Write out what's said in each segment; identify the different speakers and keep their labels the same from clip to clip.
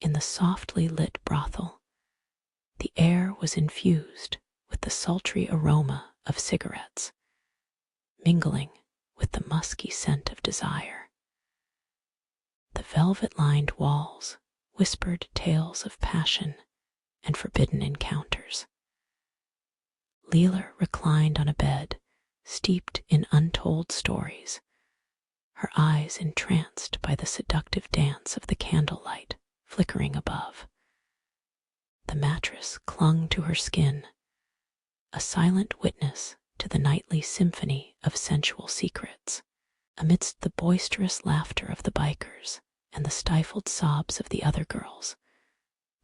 Speaker 1: In the softly lit brothel, the air was infused with the sultry aroma of cigarettes, mingling with the musky scent of desire. The velvet-lined walls whispered tales of passion and forbidden encounters. Leela reclined on a bed steeped in untold stories, her eyes entranced by the seductive dance of the candlelight flickering above. The mattress clung to her skin, a silent witness to the nightly symphony of sensual secrets. Amidst the boisterous laughter of the bikers and the stifled sobs of the other girls,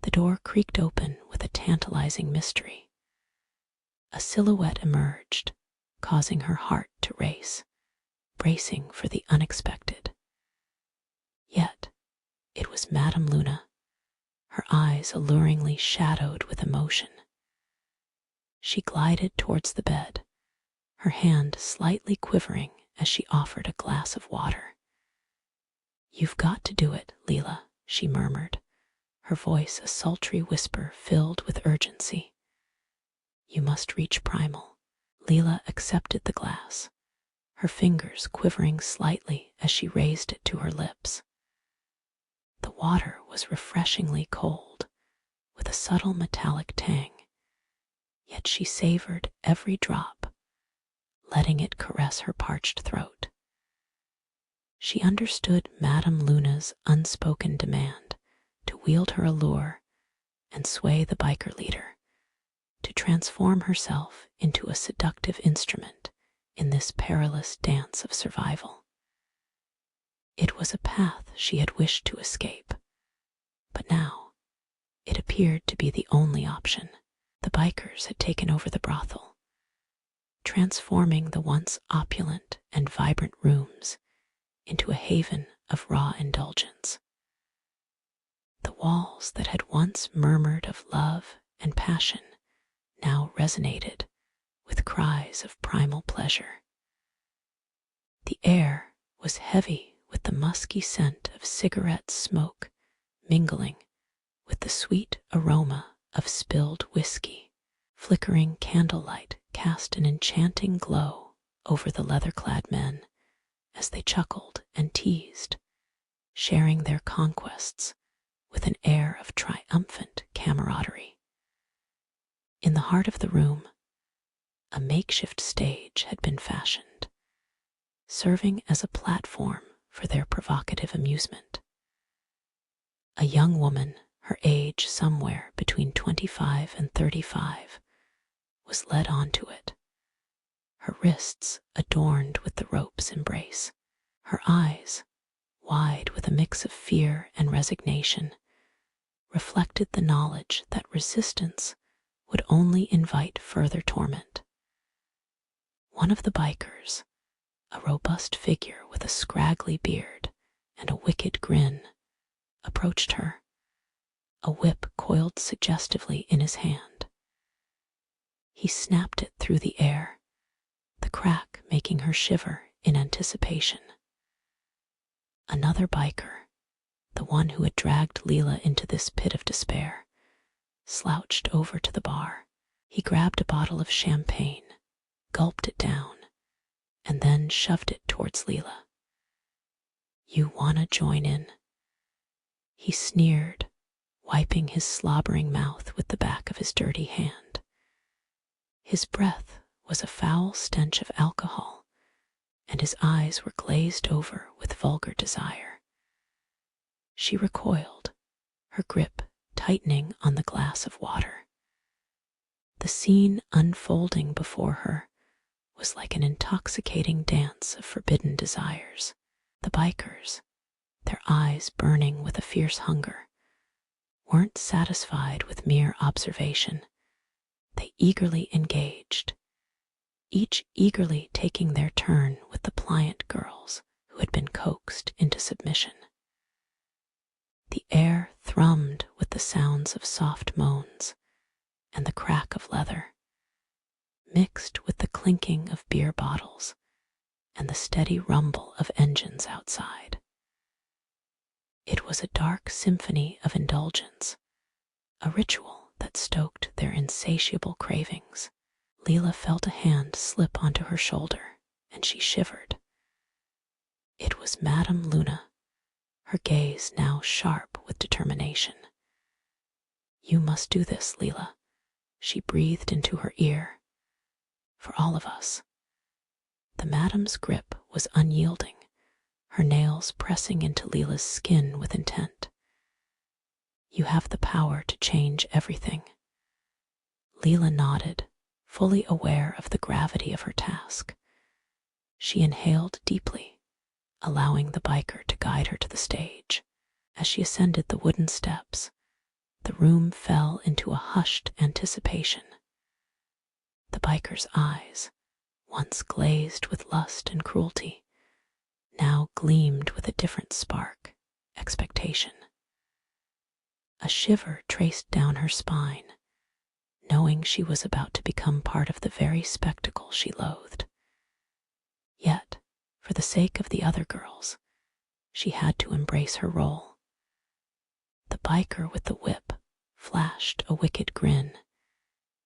Speaker 1: the door creaked open with a tantalizing mystery. A silhouette emerged, causing her heart to race, bracing for the unexpected. Yet it was Madame Luna, her eyes alluringly shadowed with emotion. She glided towards the bed, her hand slightly quivering as she offered a glass of water. "You've got to do it, Leela," she murmured, her voice a sultry whisper filled with urgency. "You must reach Primal." Leela accepted the glass, her fingers quivering slightly as she raised it to her lips. The water was refreshingly cold, with a subtle metallic tang, yet she savored every drop, letting it caress her parched throat. She understood Madame Luna's unspoken demand to wield her allure and sway the biker leader, to transform herself into a seductive instrument in this perilous dance of survival. It was a path she had wished to escape, but now it appeared to be the only option. The bikers had taken over the brothel, transforming the once opulent and vibrant rooms into a haven of raw indulgence. The walls that had once murmured of love and passion now resonated with cries of primal pleasure. The air was heavy with the musky scent of cigarette smoke, mingling with the sweet aroma of spilled whiskey. Flickering candlelight cast an enchanting glow over the leather-clad men as they chuckled and teased, sharing their conquests with an air of triumphant camaraderie. In the heart of the room, a makeshift stage had been fashioned, serving as a platform for their provocative amusement. A young woman, her age somewhere between 25 and 35, was led onto it, her wrists adorned with the rope's embrace. Her eyes, wide with a mix of fear and resignation, reflected the knowledge that resistance would only invite further torment. One of the bikers, a robust figure with a scraggly beard and a wicked grin, approached her, a whip coiled suggestively in his hand. He snapped it through the air, the crack making her shiver in anticipation. Another biker, the one who had dragged Leela into this pit of despair, slouched over to the bar. He grabbed a bottle of champagne, gulped it down, and then shoved it towards Leela. "You wanna join in?" He sneered, wiping his slobbering mouth with the back of his dirty hand. His breath was a foul stench of alcohol, and his eyes were glazed over with vulgar desire. She recoiled, her grip tightening on the glass of water. The scene unfolding before her was like an intoxicating dance of forbidden desires. The bikers, their eyes burning with a fierce hunger, weren't satisfied with mere observation. They eagerly engaged, each eagerly taking their turn with the pliant girls who had been coaxed into submission. The air thrummed with the sounds of soft moans and the crack of leather, mixed with the clinking of beer bottles and the steady rumble of engines outside. It was a dark symphony of indulgence, a ritual that stoked their insatiable cravings. Leela felt a hand slip onto her shoulder, and she shivered. It was Madame Luna, her gaze now sharp with determination. "You must do this, Leela," she breathed into her ear. "For all of us." The madame's grip was unyielding, her nails pressing into Leela's skin with intent. "You have the power to change everything." Leela nodded, fully aware of the gravity of her task. She inhaled deeply, allowing the biker to guide her to the stage. As she ascended the wooden steps, the room fell into a hushed anticipation. The biker's eyes, once glazed with lust and cruelty, now gleamed with a different spark, expectation. A shiver traced down her spine, knowing she was about to become part of the very spectacle she loathed. Yet, for the sake of the other girls, she had to embrace her role. The biker with the whip flashed a wicked grin,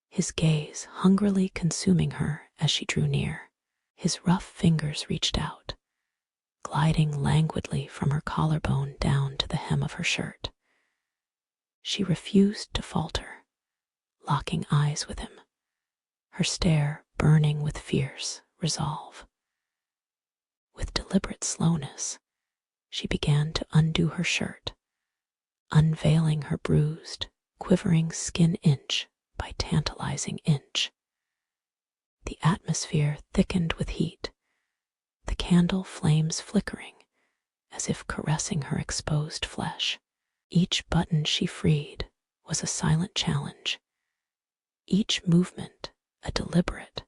Speaker 1: his gaze hungrily consuming her as she drew near. His rough fingers reached out, gliding languidly from her collarbone down to the hem of her shirt. She refused to falter, locking eyes with him, her stare burning with fierce resolve. With deliberate slowness, she began to undo her shirt, unveiling her bruised, quivering skin inch by tantalizing inch. The atmosphere thickened with heat, the candle flames flickering as if caressing her exposed flesh. Each button she freed was a silent challenge, each movement a deliberate,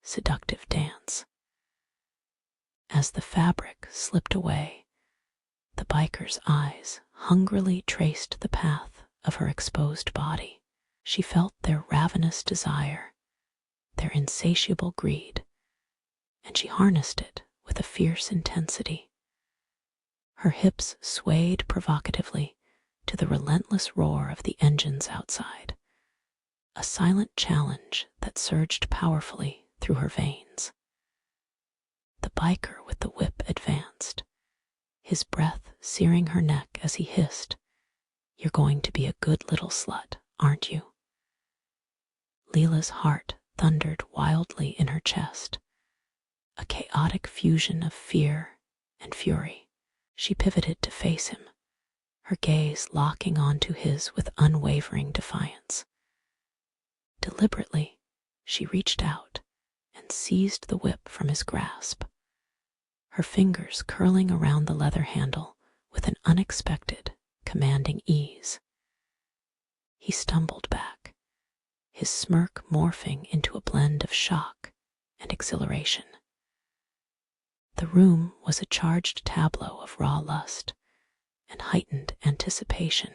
Speaker 1: seductive dance. As the fabric slipped away, the biker's eyes hungrily traced the path of her exposed body. She felt their ravenous desire, their insatiable greed, and she harnessed it with a fierce intensity. Her hips swayed provocatively to the relentless roar of the engines outside, a silent challenge that surged powerfully through her veins. The biker with the whip advanced, his breath searing her neck as he hissed, "You're going to be a good little slut, aren't you?" Leela's heart thundered wildly in her chest, a chaotic fusion of fear and fury. She pivoted to face him, her gaze locking onto his with unwavering defiance. Deliberately, she reached out and seized the whip from his grasp, her fingers curling around the leather handle with an unexpected, commanding ease. He stumbled back, his smirk morphing into a blend of shock and exhilaration. The room was a charged tableau of raw lust and heightened anticipation,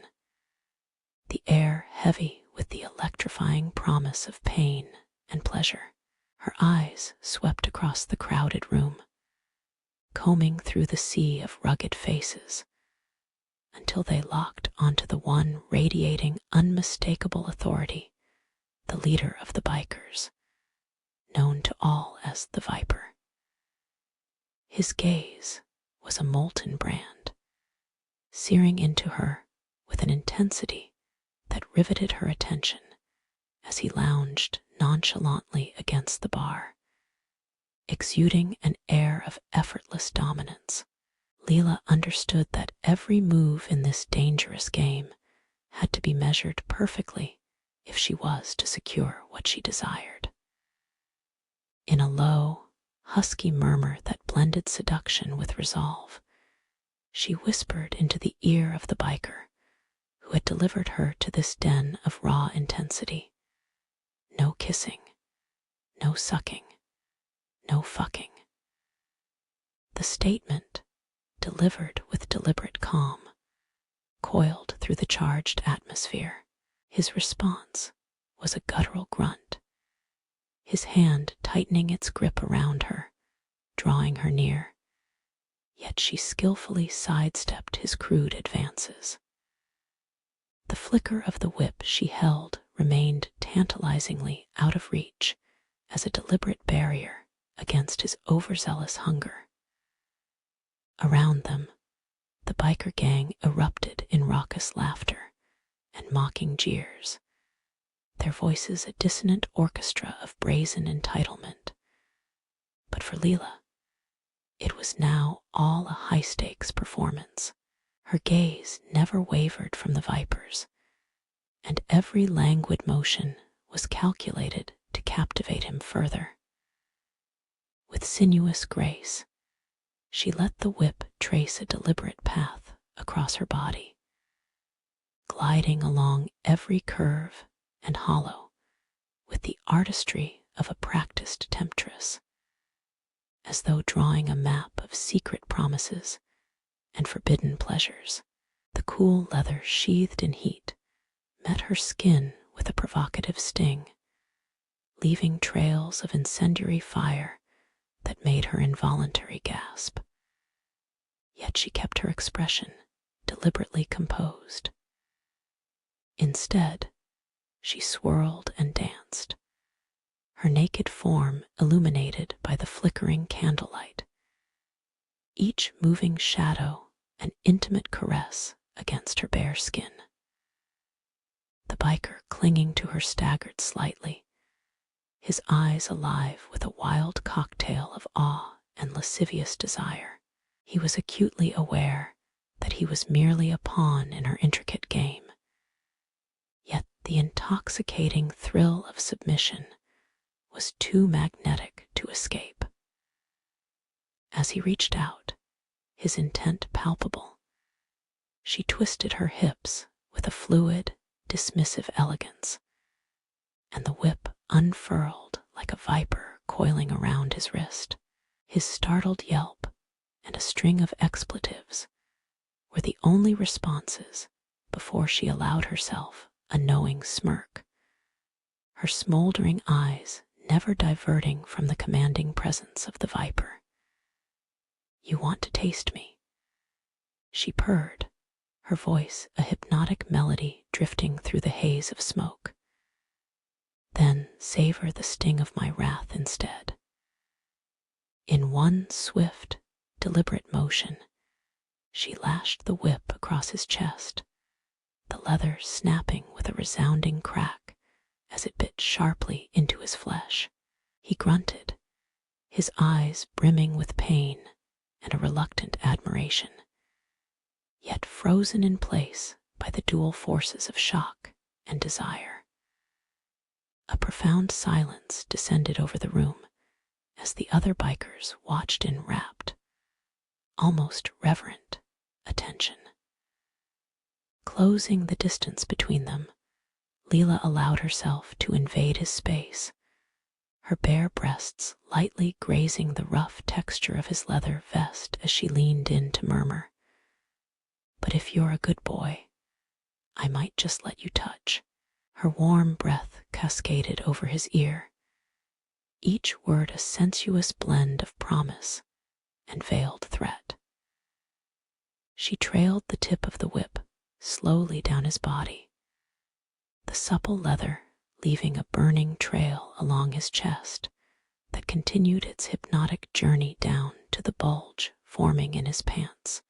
Speaker 1: the air heavy with the electrifying promise of pain and pleasure. Her eyes swept across the crowded room, combing through the sea of rugged faces, until they locked onto the one radiating unmistakable authority, the leader of the bikers, known to all as the Viper. His gaze was a molten brand, searing into her with an intensity that riveted her attention as he lounged nonchalantly against the bar, exuding an air of effortless dominance. Leela understood that every move in this dangerous game had to be measured perfectly if she was to secure what she desired. In a low, husky murmur that blended seduction with resolve, she whispered into the ear of the biker who had delivered her to this den of raw intensity. No kissing, no sucking, no fucking. The statement, delivered with deliberate calm, coiled through the charged atmosphere. His response was a guttural grunt, his hand tightening its grip around her, drawing her near. yet she skillfully sidestepped his crude advances. The flicker of the whip she held remained tantalizingly out of reach as a deliberate barrier against his overzealous hunger. Around them, the biker gang erupted in raucous laughter and mocking jeers, their voices a dissonant orchestra of brazen entitlement. But for Leela, it was now all a high-stakes performance. Her gaze never wavered from the vipers, and every languid motion was calculated to captivate him further. With sinuous grace, she let the whip trace a deliberate path across her body, gliding along every curve and hollow with the artistry of a practiced temptress, as though drawing a map of secret promises and forbidden pleasures. The cool leather sheathed in heat met her skin with a provocative sting, leaving trails of incendiary fire that made her involuntary gasp. Yet she kept her expression deliberately composed. Instead, she swirled and danced, her naked form illuminated by the flickering candlelight, each moving shadow an intimate caress against her bare skin. The biker, clinging to her, staggered slightly, his eyes alive with a wild cocktail of awe and lascivious desire. He was acutely aware that he was merely a pawn in her intricate game, yet the intoxicating thrill of submission was too magnetic to escape. As he reached out, his intent palpable, she twisted her hips with a fluid, dismissive elegance, and the whip unfurled like a viper coiling around his wrist. His startled yelp and a string of expletives were the only responses before she allowed herself a knowing smirk, her smoldering eyes never diverting from the commanding presence of the viper. "You want to taste me?" she purred, her voice a hypnotic melody drifting through the haze of smoke. "Then savor the sting of my wrath instead." In one swift, deliberate motion, she lashed the whip across his chest, the leather snapping with a resounding crack as it bit sharply into his flesh. He grunted, his eyes brimming with pain and a reluctant admiration, yet frozen in place by the dual forces of shock and desire. A profound silence descended over the room as the other bikers watched in rapt, almost reverent attention. Closing the distance between them, Leela allowed herself to invade his space, her bare breasts lightly grazing the rough texture of his leather vest as she leaned in to murmur, "But if you're a good boy, I might just let you touch." Her warm breath cascaded over his ear, each word a sensuous blend of promise and veiled threat. She trailed the tip of the whip slowly down his body, the supple leather leaving a burning trail along his chest that continued its hypnotic journey down to the bulge forming in his pants,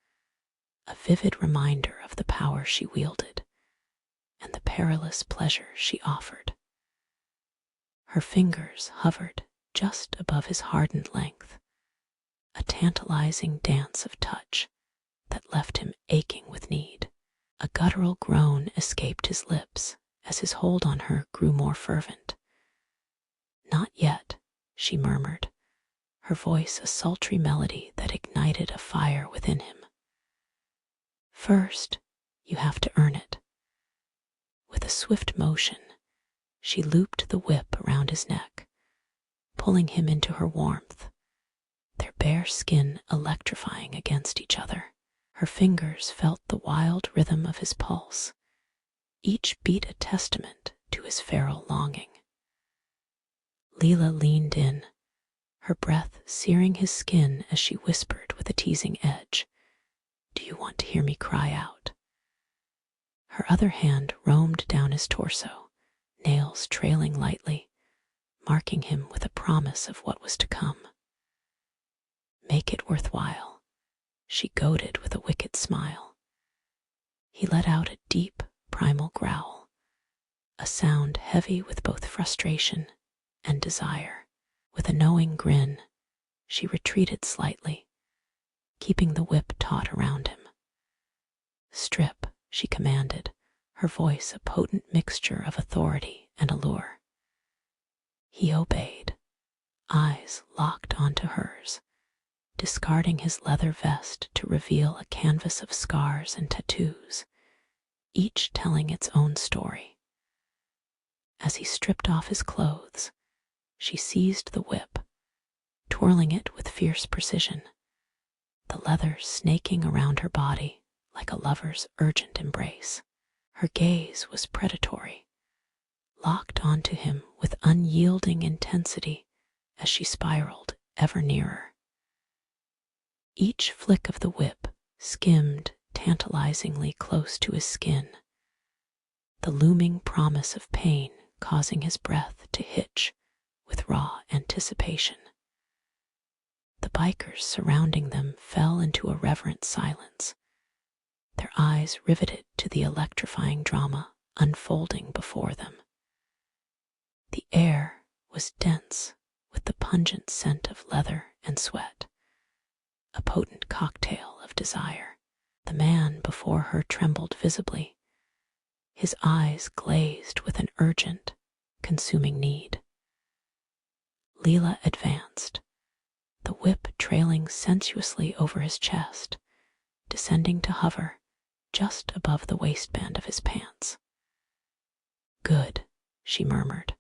Speaker 1: a vivid reminder of the power she wielded and the perilous pleasure she offered. Her fingers hovered just above his hardened length, a tantalizing dance of touch that left him aching with need. A guttural groan escaped his lips as his hold on her grew more fervent. "Not yet," she murmured, her voice a sultry melody that ignited a fire within him. "First, you have to earn it." With a swift motion, she looped the whip around his neck, pulling him into her warmth, their bare skin electrifying against each other. Her fingers felt the wild rhythm of his pulse, each beat a testament to his feral longing. Leela leaned in, her breath searing his skin as she whispered with a teasing edge, "Do you want to hear me cry out?" Her other hand roamed down his torso, nails trailing lightly, marking him with a promise of what was to come. "Make it worthwhile," she goaded with a wicked smile. He let out a deep, primal growl, a sound heavy with both frustration and desire. With a knowing grin, she retreated slightly, keeping the whip taut around him. "Strip," she commanded, her voice a potent mixture of authority and allure. He obeyed, eyes locked onto hers, discarding his leather vest to reveal a canvas of scars and tattoos, each telling its own story. As he stripped off his clothes, she seized the whip, twirling it with fierce precision, the leather snaking around her body like a lover's urgent embrace. Her gaze was predatory, locked onto him with unyielding intensity as she spiraled ever nearer. Each flick of the whip skimmed tantalizingly close to his skin, the looming promise of pain causing his breath to hitch with raw anticipation. The bikers surrounding them fell into a reverent silence, their eyes riveted to the electrifying drama unfolding before them. The air was dense with the pungent scent of leather and sweat, a potent cocktail of desire. The man before her trembled visibly, his eyes glazed with an urgent, consuming need. Leela advanced, the whip trailing sensuously over his chest, descending to hover just above the waistband of his pants. "Good," she murmured,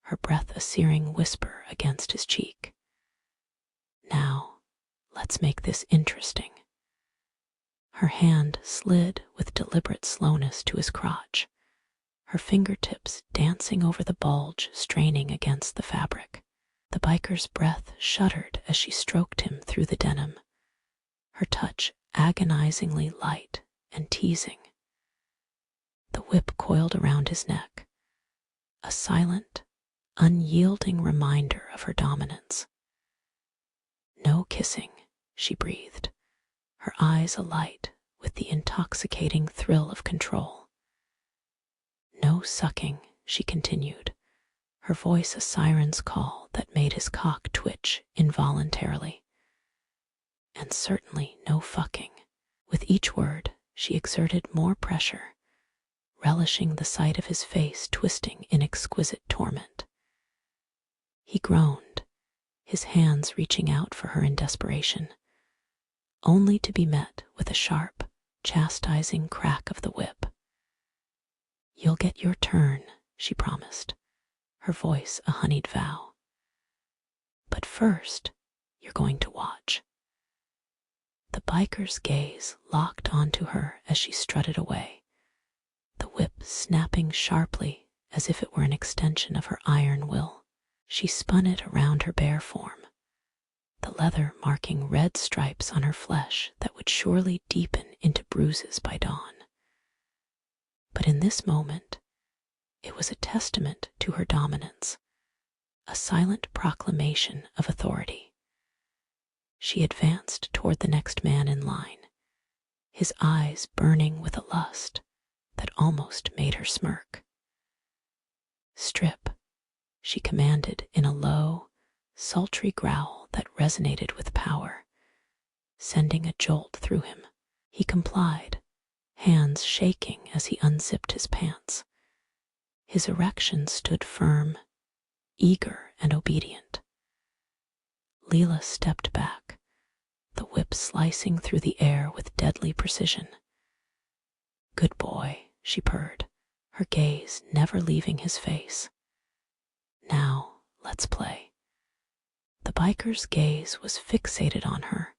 Speaker 1: her breath a searing whisper against his cheek. "Now, let's make this interesting." Her hand slid with deliberate slowness to his crotch, her fingertips dancing over the bulge straining against the fabric. The biker's breath shuddered as she stroked him through the denim, her touch agonizingly light and teasing. The whip coiled around his neck, a silent, unyielding reminder of her dominance. "No kissing," she breathed, her eyes alight with the intoxicating thrill of control. "No sucking," she continued, her voice a siren's call that made his cock twitch involuntarily. "And certainly no fucking." With each word, she exerted more pressure, relishing the sight of his face twisting in exquisite torment. He groaned, his hands reaching out for her in desperation, only to be met with a sharp, chastising crack of the whip. "You'll get your turn," she promised, her voice a honeyed vow. "But first, you're going to watch." The biker's gaze locked onto her as she strutted away, the whip snapping sharply as if it were an extension of her iron will. She spun it around her bare form, the leather marking red stripes on her flesh that would surely deepen into bruises by dawn. But in this moment, it was a testament to her dominance, a silent proclamation of authority. She advanced toward the next man in line, his eyes burning with a lust that almost made her smirk. "Strip," she commanded in a low, sultry growl that resonated with power, sending a jolt through him. He complied, hands shaking as he unzipped his pants. His erection stood firm, eager and obedient. Leela stepped back, the whip slicing through the air with deadly precision. "Good boy," she purred, her gaze never leaving his face. "Now, let's play." The biker's gaze was fixated on her,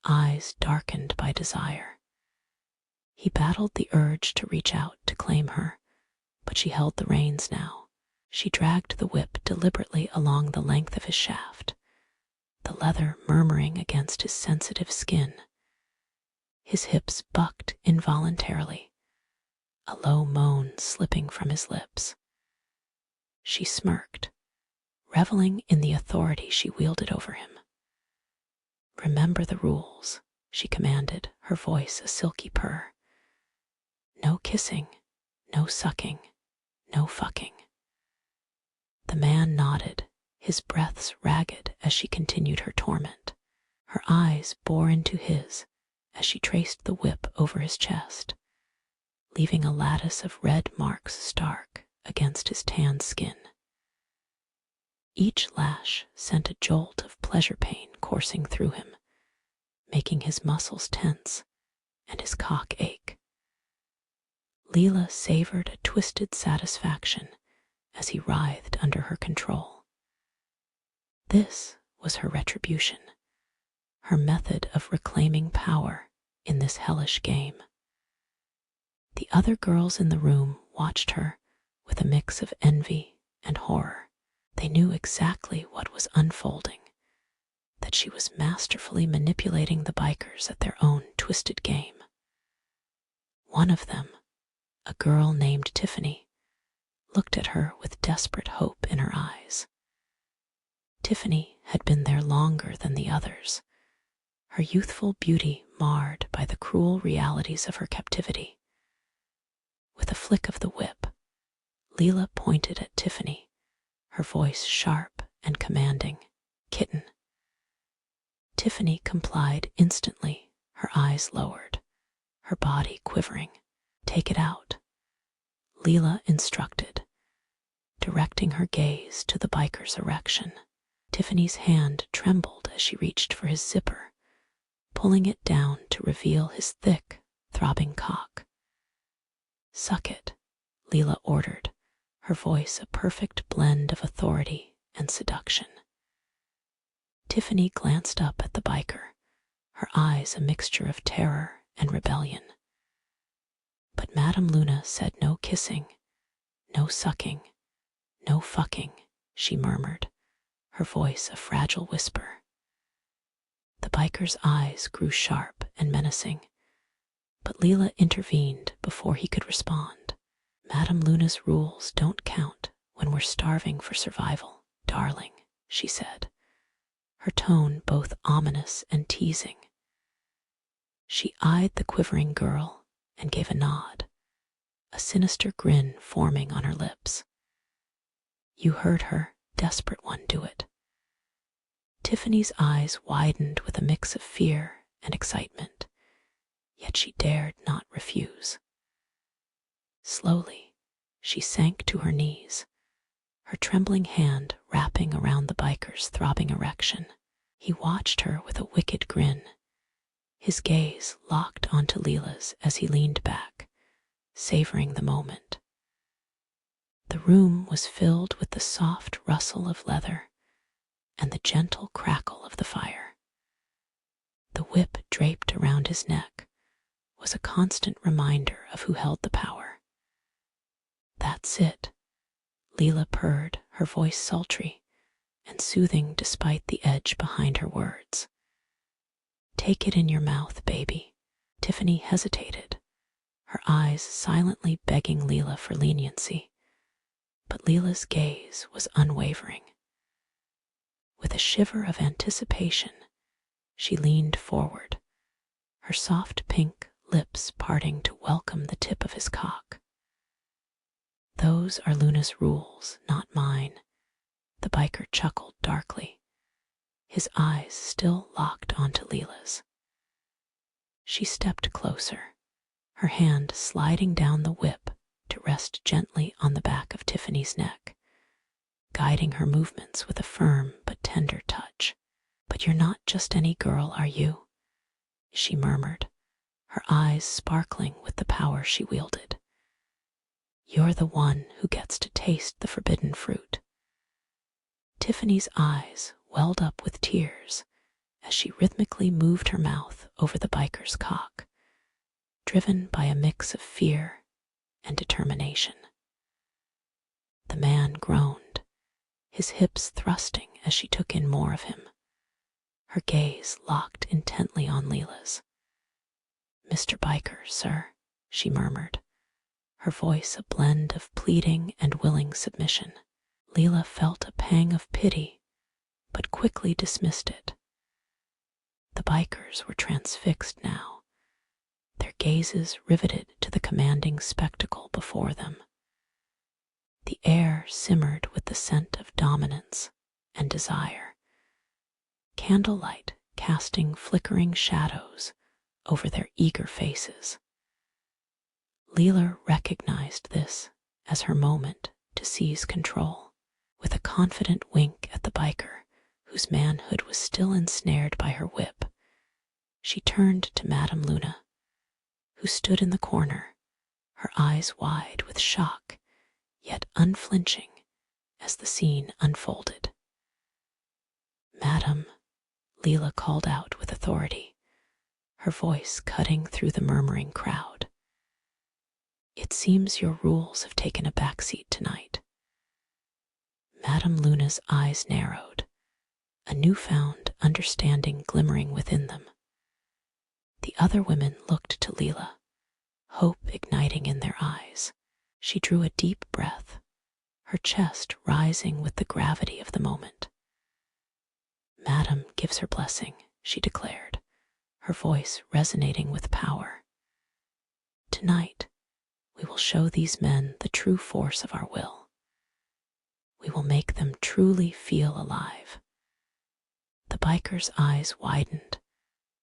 Speaker 1: eyes darkened by desire. He battled the urge to reach out to claim her, but she held the reins now. She dragged the whip deliberately along the length of his shaft, the leather murmuring against his sensitive skin. His hips bucked involuntarily, a low moan slipping from his lips. She smirked, reveling in the authority she wielded over him. "Remember the rules," she commanded, her voice a silky purr. "No kissing, no sucking, no fucking." The man nodded, his breaths ragged as she continued her torment. Her eyes bore into his as she traced the whip over his chest, leaving a lattice of red marks stark against his tanned skin. Each lash sent a jolt of pleasure pain coursing through him, making his muscles tense and his cock ache. Leela savored a twisted satisfaction as he writhed under her control. This was her retribution, her method of reclaiming power in this hellish game. The other girls in the room watched her with a mix of envy and horror. They knew exactly what was unfolding, that she was masterfully manipulating the bikers at their own twisted game. One of them, a girl named Tiffany, looked at her with desperate hope in her eyes. Tiffany had been there longer than the others, her youthful beauty marred by the cruel realities of her captivity. With a flick of the whip, Leela pointed at Tiffany, her voice sharp and commanding. "Kitten." Tiffany complied instantly, her eyes lowered, her body quivering. "Take it out," Leela instructed, directing her gaze to the biker's erection. Tiffany's hand trembled as she reached for his zipper, pulling it down to reveal his thick, throbbing cock. "Suck it," Leela ordered, her voice a perfect blend of authority and seduction. Tiffany glanced up at the biker, her eyes a mixture of terror and rebellion. But Madame Luna said no kissing, no sucking, no fucking, she murmured, her voice a fragile whisper. The biker's eyes grew sharp and menacing, but Leela intervened before he could respond. "Madame Luna's rules don't count when we're starving for survival, darling," she said, her tone both ominous and teasing. She eyed the quivering girl and gave a nod, a sinister grin forming on her lips. "You heard her, desperate one, do it." Tiffany's eyes widened with a mix of fear and excitement, yet she dared not refuse. Slowly, she sank to her knees, her trembling hand wrapping around the biker's throbbing erection. He watched her with a wicked grin, his gaze locked onto Leela's as he leaned back, savoring the moment. The room was filled with the soft rustle of leather and the gentle crackle of the fire. The whip draped around his neck was a constant reminder of who held the power. "That's it," Leela purred, her voice sultry and soothing despite the edge behind her words. "Take it in your mouth, baby." Tiffany hesitated, her eyes silently begging Leela for leniency, but Leela's gaze was unwavering. With a shiver of anticipation, she leaned forward, her soft pink lips parting to welcome the tip of his cock. "Those are Luna's rules, not mine," the biker chuckled darkly, his eyes still locked onto Leela's. She stepped closer, her hand sliding down the whip to rest gently on the back of Tiffany's neck, guiding her movements with a firm but tender touch. "But you're not just any girl, are you?" she murmured, her eyes sparkling with the power she wielded. "You're the one who gets to taste the forbidden fruit." Tiffany's eyes welled up with tears as she rhythmically moved her mouth over the biker's cock, driven by a mix of fear and determination. The man groaned, his hips thrusting as she took in more of him, her gaze locked intently on Leela's. "Mr. Biker, sir," she murmured, her voice a blend of pleading and willing submission. Leela felt a pang of pity, but quickly dismissed it. The bikers were transfixed now, their gazes riveted to the commanding spectacle before them. The air simmered with the scent of dominance and desire, candlelight casting flickering shadows over their eager faces. Leela recognized this as her moment to seize control. With a confident wink at the biker, whose manhood was still ensnared by her whip, she turned to Madame Luna, who stood in the corner, her eyes wide with shock, yet unflinching as the scene unfolded. "Madam," Leela called out with authority, her voice cutting through the murmuring crowd. "It seems your rules have taken a backseat tonight." Madame Luna's eyes narrowed, a newfound understanding glimmering within them. The other women looked to Leela, hope igniting in their eyes. She drew a deep breath, her chest rising with the gravity of the moment. "Madam gives her blessing," she declared, her voice resonating with power. "Tonight, we will show these men the true force of our will. We will make them truly feel alive." The biker's eyes widened,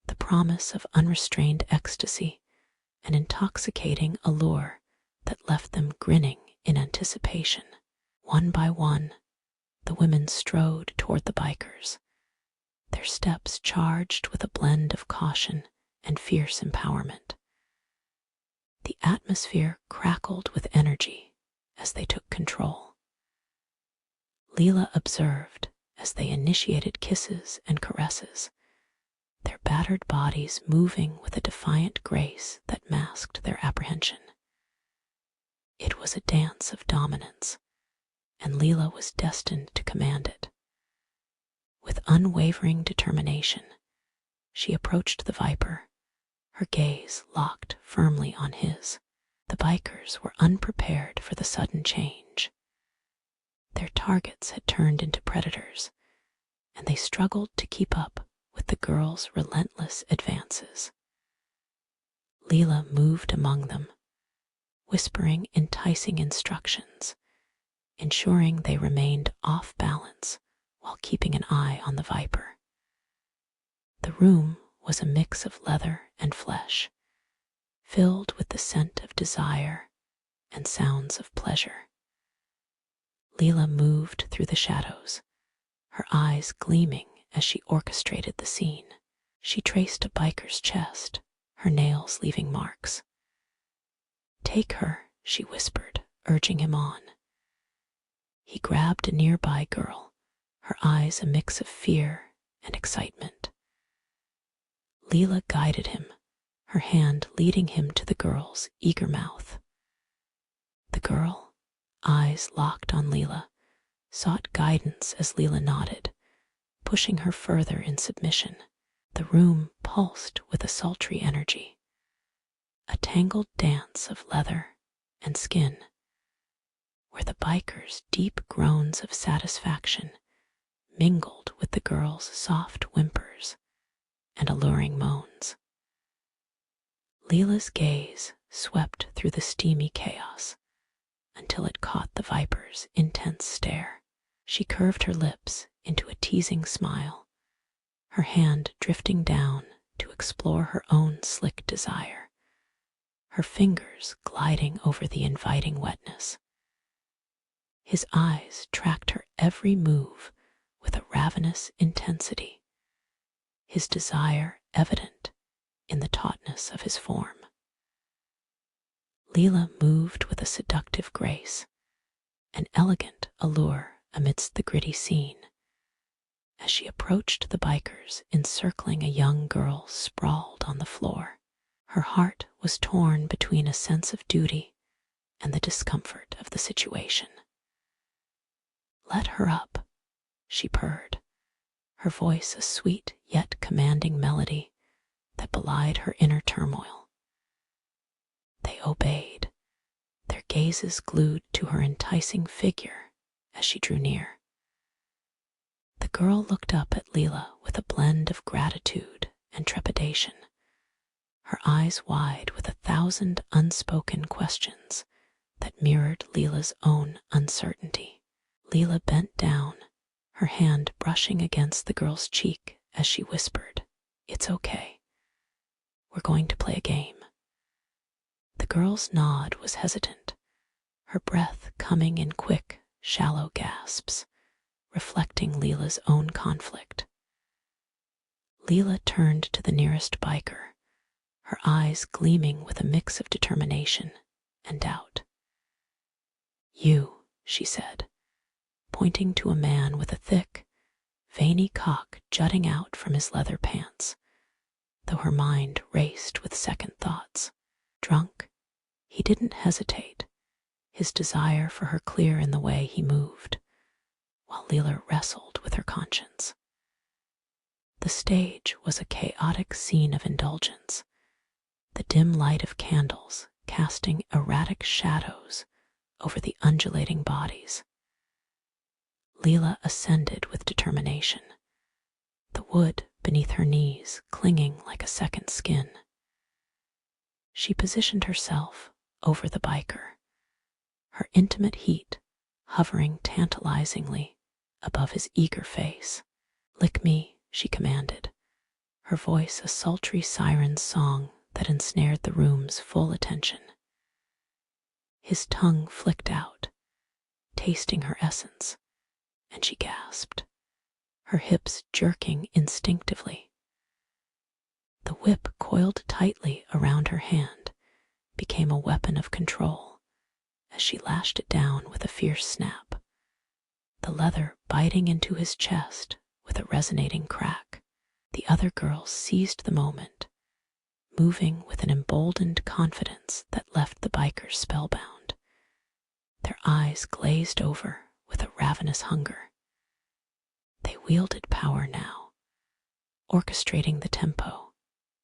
Speaker 1: the promise of unrestrained ecstasy, an intoxicating allure that left them grinning in anticipation. One by one, the women strode toward the bikers, their steps charged with a blend of caution and fierce empowerment. The atmosphere crackled with energy as they took control. Leela observed as they initiated kisses and caresses, their battered bodies moving with a defiant grace that masked their apprehension. It was a dance of dominance, and Leela was destined to command it. With unwavering determination, she approached the viper, her gaze locked firmly on his. The bikers were unprepared for the sudden change. Their targets had turned into predators, and they struggled to keep up with the girl's relentless advances. Leela moved among them, whispering enticing instructions, ensuring they remained off balance while keeping an eye on the viper. The room was a mix of leather and flesh, filled with the scent of desire and sounds of pleasure. Leela moved through the shadows, her eyes gleaming as she orchestrated the scene. She traced a biker's chest, her nails leaving marks. "Take her," she whispered, urging him on. He grabbed a nearby girl, her eyes a mix of fear and excitement. Leela guided him, her hand leading him to the girl's eager mouth. The girl, eyes locked on Leela, sought guidance as Leela nodded, pushing her further in submission. The room pulsed with a sultry energy, a tangled dance of leather and skin, where the biker's deep groans of satisfaction mingled with the girl's soft whimpers and alluring moans. Leela's gaze swept through the steamy chaos until it caught the viper's intense stare. She curved her lips into a teasing smile, her hand drifting down to explore her own slick desire, her fingers gliding over the inviting wetness. His eyes tracked her every move with a ravenous intensity, his desire evident in the tautness of his form. Leela moved with a seductive grace, an elegant allure amidst the gritty scene. As she approached the bikers encircling a young girl sprawled on the floor, her heart was torn between a sense of duty and the discomfort of the situation. "Let her up," she purred, her voice a sweet yet commanding melody that belied her inner turmoil. They obeyed, their gazes glued to her enticing figure as she drew near. The girl looked up at Leela with a blend of gratitude and trepidation, her eyes wide with 1,000 unspoken questions that mirrored Leela's own uncertainty. Leela bent down, her hand brushing against the girl's cheek as she whispered, "It's okay. We're going to play a game." The girl's nod was hesitant, her breath coming in quick, shallow gasps, reflecting Leela's own conflict. Leela turned to the nearest biker, her eyes gleaming with a mix of determination and doubt. "You," she said, pointing to a man with a thick, veiny cock jutting out from his leather pants, though her mind raced with second thoughts. Drunk, he didn't hesitate, his desire for her clear in the way he moved, while Leela wrestled with her conscience. The stage was a chaotic scene of indulgence, the dim light of candles casting erratic shadows over the undulating bodies. Leela ascended with determination, the wood beneath her knees clinging like a second skin. She positioned herself over the biker, her intimate heat hovering tantalizingly above his eager face. "Lick me," she commanded, her voice a sultry siren's song that ensnared the room's full attention. His tongue flicked out, tasting her essence, and she gasped, her hips jerking instinctively. The whip coiled tightly around her hand became a weapon of control as she lashed it down with a fierce snap, the leather biting into his chest with a resonating crack. The other girls seized the moment, moving with an emboldened confidence that left the bikers spellbound, their eyes glazed over with a ravenous hunger. They wielded power now, orchestrating the tempo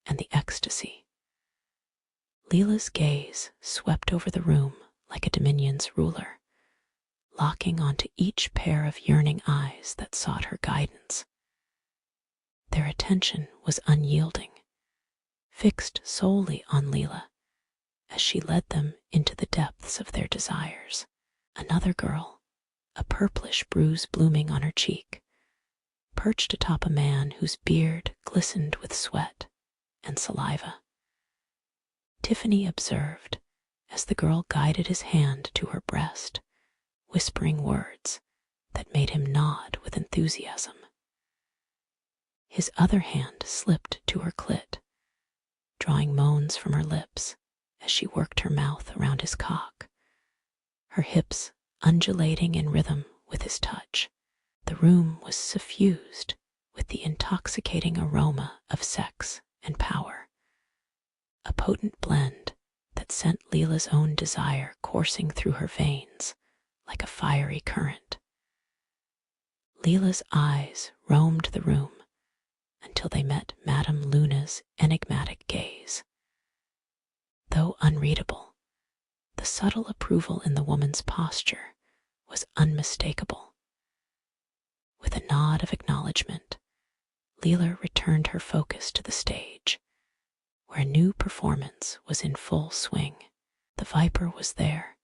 Speaker 1: and the ecstasy. Leela's gaze swept over the room like a dominion's ruler, locking onto each pair of yearning eyes that sought her guidance. Their attention was unyielding, fixed solely on Leela as she led them into the depths of their desires. Another girl, a purplish bruise blooming on her cheek, perched atop a man whose beard glistened with sweat and saliva. Tiffany observed as the girl guided his hand to her breast, whispering words that made him nod with enthusiasm. His other hand slipped to her clit, drawing moans from her lips as she worked her mouth around his cock, her hips undulating in rhythm with his touch. The room was suffused with the intoxicating aroma of sex and power, a potent blend that sent Leela's own desire coursing through her veins like a fiery current. Leela's eyes roamed the room until they met Madame Luna's enigmatic gaze. Though unreadable, the subtle approval in the woman's posture was unmistakable. With a nod of acknowledgement, Leela returned her focus to the stage, where a new performance was in full swing. The Viper was there,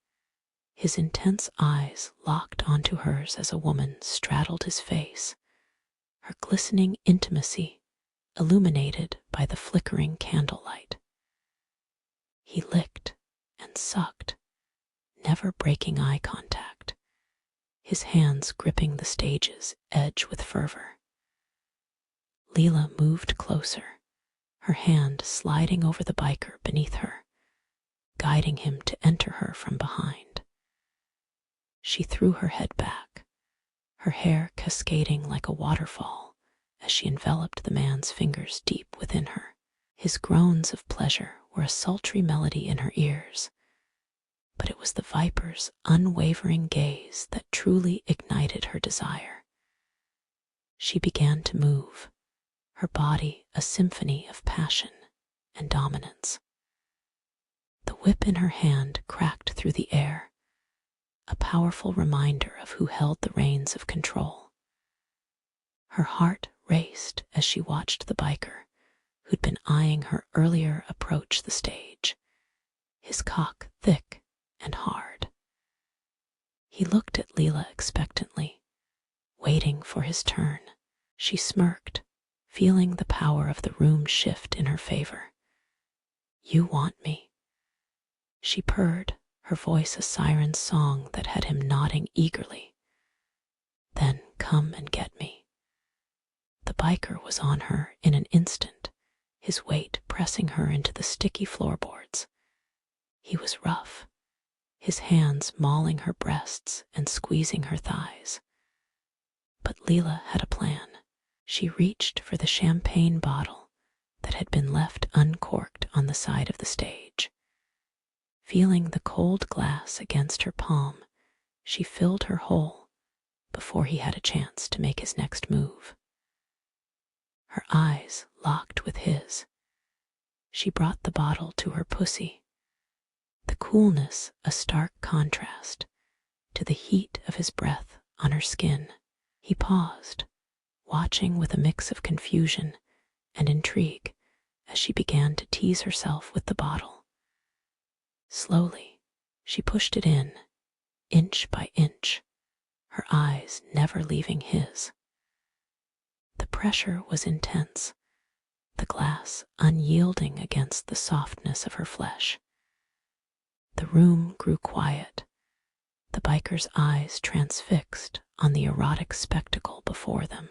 Speaker 1: his intense eyes locked onto hers as a woman straddled his face, her glistening intimacy illuminated by the flickering candlelight. He licked and sucked, never breaking eye contact, his hands gripping the stage's edge with fervor. Leela moved closer, her hand sliding over the biker beneath her, guiding him to enter her from behind. She threw her head back, her hair cascading like a waterfall as she enveloped the man's fingers deep within her. His groans of pleasure were a sultry melody in her ears, but it was the Viper's unwavering gaze that truly ignited her desire. She began to move, her body a symphony of passion and dominance. The whip in her hand cracked through the air, a powerful reminder of who held the reins of control. Her heart raced as she watched the biker, who'd been eyeing her earlier, approach the stage, his cock thick and hard. He looked at Leela expectantly, waiting for his turn. She smirked, feeling the power of the room shift in her favor. "You want me," she purred, her voice a siren song that had him nodding eagerly. "Then come and get me." The biker was on her in an instant, his weight pressing her into the sticky floorboards. He was rough, his hands mauling her breasts and squeezing her thighs. But Leela had a plan. She reached for the champagne bottle that had been left uncorked on the side of the stage. Feeling the cold glass against her palm, she filled her hole before he had a chance to make his next move. Her eyes locked with his. She brought the bottle to her pussy, the coolness a stark contrast to the heat of his breath on her skin. He paused, watching with a mix of confusion and intrigue as she began to tease herself with the bottle. Slowly, she pushed it in, inch by inch, her eyes never leaving his. The pressure was intense, the glass unyielding against the softness of her flesh. The room grew quiet, the biker's eyes transfixed on the erotic spectacle before them.